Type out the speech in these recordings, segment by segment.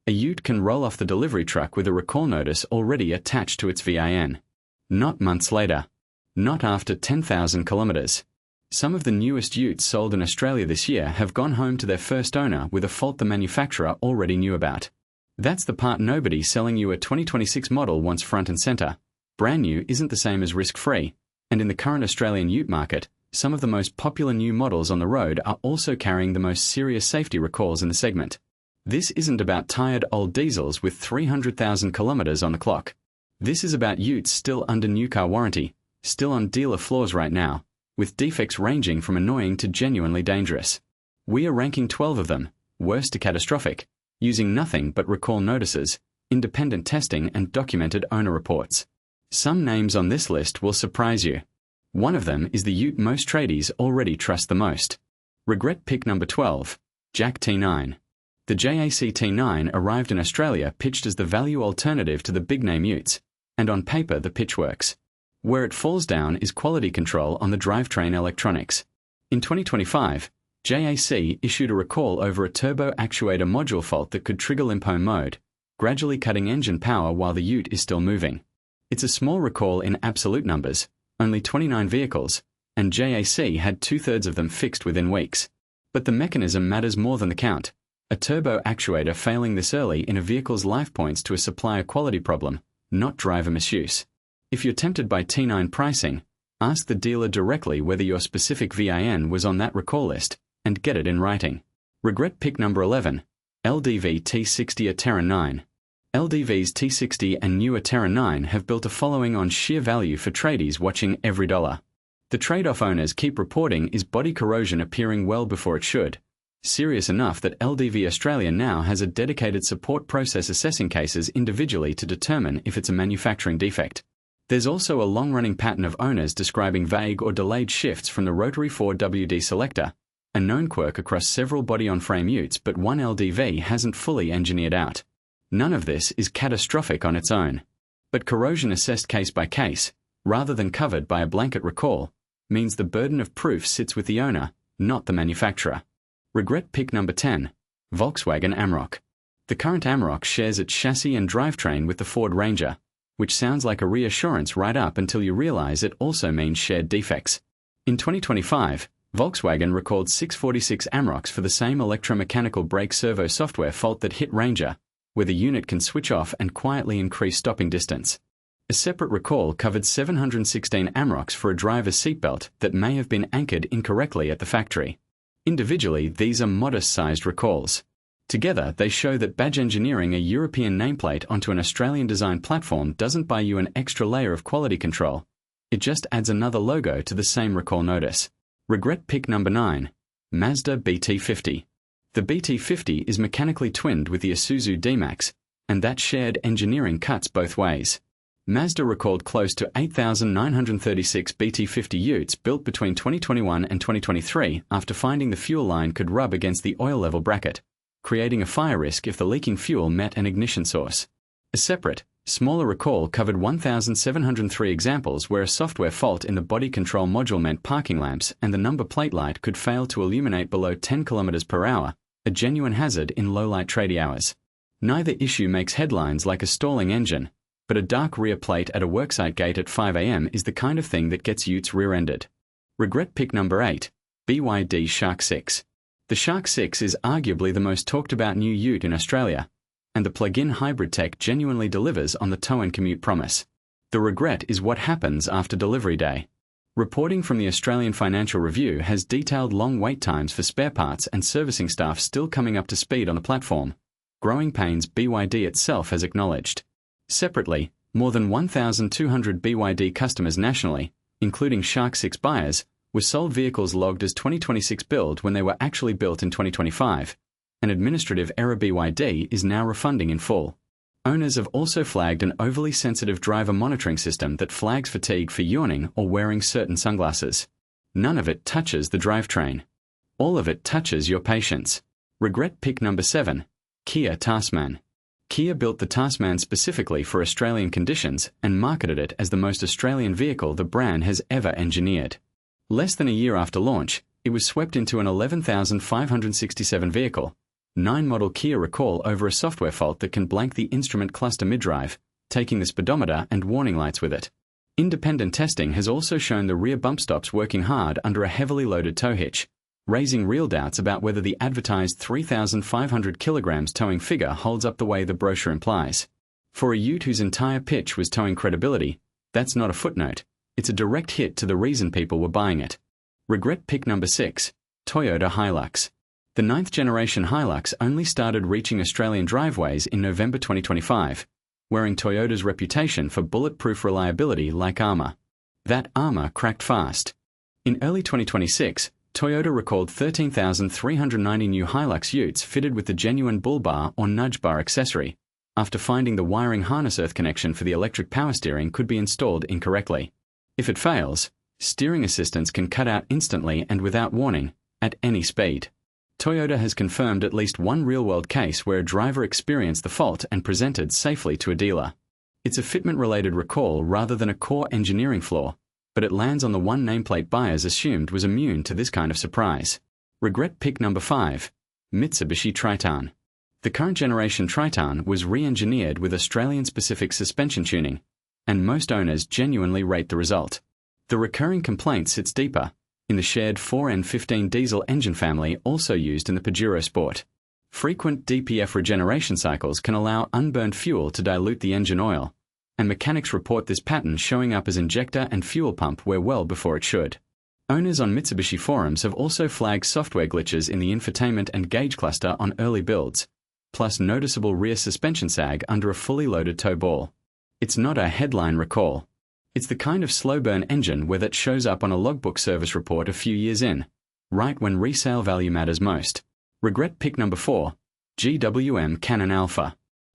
A Ute can roll off the delivery truck with a recall notice already attached to its VIN. Not months later. Not after 10,000 kilometers. Some of the newest Utes sold in Australia this year have gone home to their first owner with a fault the manufacturer already knew about. That's the part nobody selling you a 2026 model wants front and center. Brand new isn't the same as risk-free, and in the current Australian Ute market, some of the most popular new models on the road are also carrying the most serious safety recalls in the segment. This isn't about tired old diesels with 300,000 kilometers on the clock. This is about Utes still under new car warranty, still on dealer floors right now, with defects ranging from annoying to genuinely dangerous. We are ranking 12 of them, worst to catastrophic, using nothing but recall notices, independent testing and documented owner reports. Some names on this list will surprise you. One of them is the Ute most tradies already trust the most. Regret pick number 12, JAC T9. The JAC T9 arrived in Australia pitched as the value alternative to the big-name Utes, and on paper the pitch works. Where it falls down is quality control on the drivetrain electronics. In 2025, JAC issued a recall over a turbo actuator module fault that could trigger limp home mode, gradually cutting engine power while the Ute is still moving. It's a small recall in absolute numbers, only 29 vehicles, and JAC had 2/3 of them fixed within weeks. But the mechanism matters more than the count. A turbo actuator failing this early in a vehicle's life points to a supplier quality problem, not driver misuse. If you're tempted by T9 pricing, ask the dealer directly whether your specific VIN was on that recall list, and get it in writing. Regret pick number 11, LDV T60 Terra 9. LDV's T60 and newer Terra 9 have built a following on sheer value for tradies watching every dollar. The trade-off owners keep reporting is body corrosion appearing well before it should. Serious enough that LDV Australia now has a dedicated support process assessing cases individually to determine if it's a manufacturing defect. There's also a long-running pattern of owners describing vague or delayed shifts from the rotary 4WD selector, a known quirk across several body-on-frame Utes but one LDV hasn't fully engineered out. None of this is catastrophic on its own. But corrosion assessed case by case, rather than covered by a blanket recall, means the burden of proof sits with the owner, not the manufacturer. Regret pick number 10, Volkswagen Amarok. The current Amarok shares its chassis and drivetrain with the Ford Ranger, which sounds like a reassurance right up until you realize it also means shared defects. In 2025, Volkswagen recalled 646 Amaroks for the same electromechanical brake servo software fault that hit Ranger, where the unit can switch off and quietly increase stopping distance. A separate recall covered 716 Amaroks for a driver's seatbelt that may have been anchored incorrectly at the factory. Individually, these are modest-sized recalls. Together, they show that badge engineering a European nameplate onto an Australian-designed platform doesn't buy you an extra layer of quality control. It just adds another logo to the same recall notice. Regret pick number 9, Mazda BT50. The BT50 is mechanically twinned with the Isuzu D-Max, and that shared engineering cuts both ways. Mazda recalled close to 8,936 BT50 Utes built between 2021 and 2023 after finding the fuel line could rub against the oil level bracket, creating a fire risk if the leaking fuel met an ignition source. A separate, smaller recall covered 1,703 examples where a software fault in the body control module meant parking lamps and the number plate light could fail to illuminate below 10 km per hour, a genuine hazard in low-light tradie hours. Neither issue makes headlines like a stalling engine, but a dark rear plate at a worksite gate at 5 a.m. is the kind of thing that gets Utes rear-ended. Regret pick number 8, BYD Shark 6. The Shark 6 is arguably the most talked about new Ute in Australia, and the plug-in hybrid tech genuinely delivers on the tow and commute promise. The regret is what happens after delivery day. Reporting from the Australian Financial Review has detailed long wait times for spare parts and servicing staff still coming up to speed on the platform. Growing pains BYD itself has acknowledged. Separately, more than 1,200 BYD customers nationally, including Shark 6 buyers, were sold vehicles logged as 2026 build when they were actually built in 2025. An administrative error BYD is now refunding in full. Owners have also flagged an overly sensitive driver monitoring system that flags fatigue for yawning or wearing certain sunglasses. None of it touches the drivetrain. All of it touches your patience. Regret pick number 7, Kia Tasman. Kia built the Tasman specifically for Australian conditions and marketed it as the most Australian vehicle the brand has ever engineered. Less than a year after launch, it was swept into an 11,567 vehicle, 9 model Kia recall over a software fault that can blank the instrument cluster mid-drive, taking the speedometer and warning lights with it. Independent testing has also shown the rear bump stops working hard under a heavily loaded tow hitch, raising real doubts about whether the advertised 3,500 kilograms towing figure holds up the way the brochure implies. For a ute whose entire pitch was towing credibility, that's not a footnote, it's a direct hit to the reason people were buying it. Regret pick number 6, Toyota Hilux. The 9th generation Hilux only started reaching Australian driveways in November 2025, wearing Toyota's reputation for bulletproof reliability like armor. That armor cracked fast. In early 2026, Toyota recalled 13,390 new Hilux utes fitted with the genuine bull bar or nudge bar accessory, after finding the wiring harness earth connection for the electric power steering could be installed incorrectly. If it fails, steering assistance can cut out instantly and without warning, at any speed. Toyota has confirmed at least one real-world case where a driver experienced the fault and presented safely to a dealer. It's a fitment-related recall rather than a core engineering flaw, but it lands on the one nameplate buyers assumed was immune to this kind of surprise. Regret pick number 5, Mitsubishi Triton. The current generation Triton was re-engineered with Australian-specific suspension tuning, and most owners genuinely rate the result. The recurring complaint sits deeper, in the shared 4N15 diesel engine family also used in the Pajero Sport. Frequent DPF regeneration cycles can allow unburned fuel to dilute the engine oil, and mechanics report this pattern showing up as injector and fuel pump wear well before it should. Owners on Mitsubishi forums have also flagged software glitches in the infotainment and gauge cluster on early builds, plus noticeable rear suspension sag under a fully loaded tow ball. It's not a headline recall. It's the kind of slow burn engine where that shows up on a logbook service report a few years in, right when resale value matters most. Regret pick number 4, GWM Canon Alpha.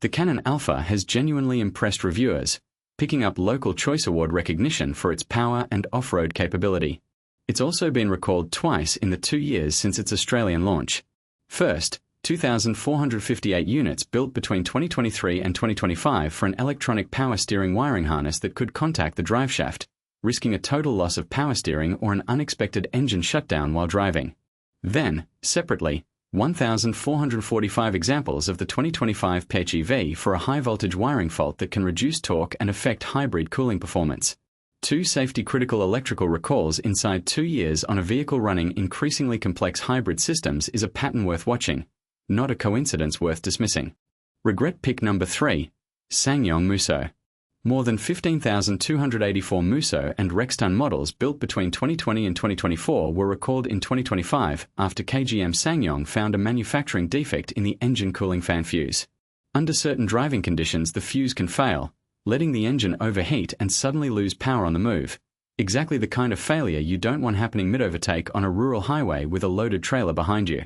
The Canon Alpha has genuinely impressed reviewers, picking up Local Choice Award recognition for its power and off-road capability. It's also been recalled twice in the 2 years since its Australian launch. First, 2,458 units built between 2023 and 2025 for an electronic power steering wiring harness that could contact the driveshaft, risking a total loss of power steering or an unexpected engine shutdown while driving. Then, separately, 1,445 examples of the 2025 PHEV for a high-voltage wiring fault that can reduce torque and affect hybrid cooling performance. 2 safety-critical electrical recalls inside 2 years on a vehicle running increasingly complex hybrid systems is a pattern worth watching, not a coincidence worth dismissing. Regret pick number 3, SsangYong Musso. More than 15,284 Musso and Rexton models built between 2020 and 2024 were recalled in 2025 after KGM SsangYong found a manufacturing defect in the engine cooling fan fuse. Under certain driving conditions, the fuse can fail, letting the engine overheat and suddenly lose power on the move. Exactly the kind of failure you don't want happening mid-overtake on a rural highway with a loaded trailer behind you.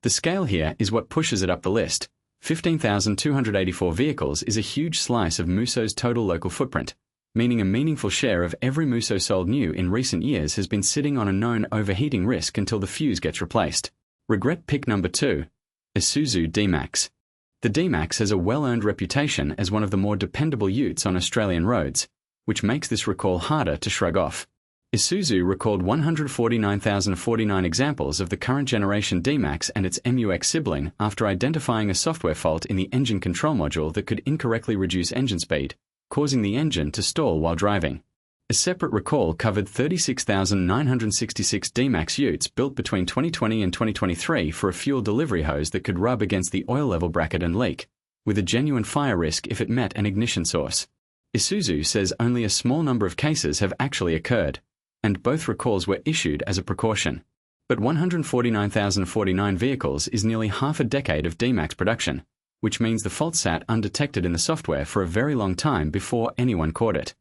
The scale here is what pushes it up the list. 15,284 vehicles is a huge slice of Musso's total local footprint, meaning a meaningful share of every Musso sold new in recent years has been sitting on a known overheating risk until the fuse gets replaced. Regret pick number 2, Isuzu D-Max. The D-Max has a well-earned reputation as one of the more dependable utes on Australian roads, which makes this recall harder to shrug off. Isuzu recalled 149,049 examples of the current generation D-Max and its MUX sibling after identifying a software fault in the engine control module that could incorrectly reduce engine speed, causing the engine to stall while driving. A separate recall covered 36,966 D-Max utes built between 2020 and 2023 for a fuel delivery hose that could rub against the oil level bracket and leak, with a genuine fire risk if it met an ignition source. Isuzu says only a small number of cases have actually occurred, and both recalls were issued as a precaution. But 149,049 vehicles is nearly half a decade of D-Max production, which means the fault sat undetected in the software for a very long time before anyone caught it.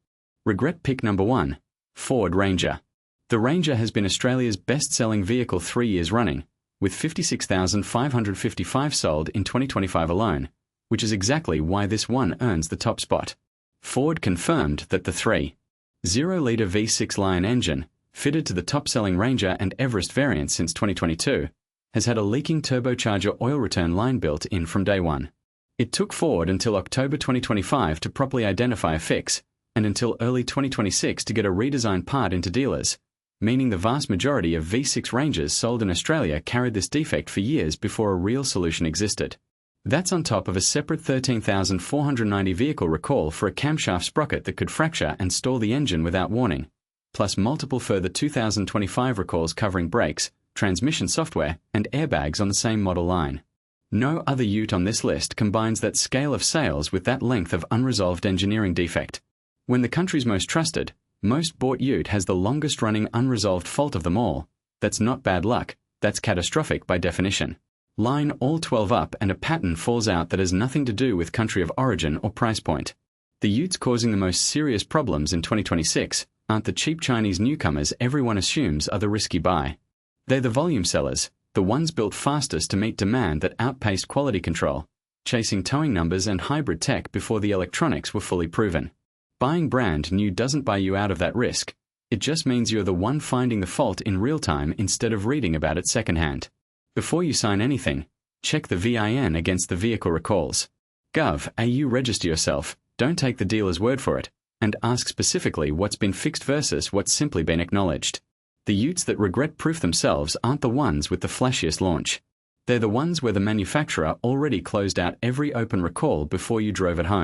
Regret pick number 1, Ford Ranger. The Ranger has been Australia's best-selling vehicle 3 years running, with 56,555 sold in 2025 alone, which is exactly why this one earns the top spot. Ford confirmed that the 3.0-litre V6 Lion engine, fitted to the top-selling Ranger and Everest variants since 2022, has had a leaking turbocharger oil return line built in from day one. It took Ford until October 2025 to properly identify a fix, and until early 2026 to get a redesigned part into dealers, meaning the vast majority of V6 Rangers sold in Australia carried this defect for years before a real solution existed. That's on top of a separate 13,490 vehicle recall for a camshaft sprocket that could fracture and stall the engine without warning, plus multiple further 2025 recalls covering brakes, transmission software, and airbags on the same model line. No other ute on this list combines that scale of sales with that length of unresolved engineering defect. When the country's most trusted, most bought ute has the longest-running unresolved fault of them all, that's not bad luck, that's catastrophic by definition. Line all 12 up and a pattern falls out that has nothing to do with country of origin or price point. The utes causing the most serious problems in 2026 aren't the cheap Chinese newcomers everyone assumes are the risky buy. They're the volume sellers, the ones built fastest to meet demand that outpaced quality control, chasing towing numbers and hybrid tech before the electronics were fully proven. Buying brand new doesn't buy you out of that risk. It just means you're the one finding the fault in real time instead of reading about it secondhand. Before you sign anything, check the VIN against the vehicle recalls. Gov.au register yourself, don't take the dealer's word for it, and ask specifically what's been fixed versus what's simply been acknowledged. The utes that regret-proof themselves aren't the ones with the flashiest launch. They're the ones where the manufacturer already closed out every open recall before you drove it home.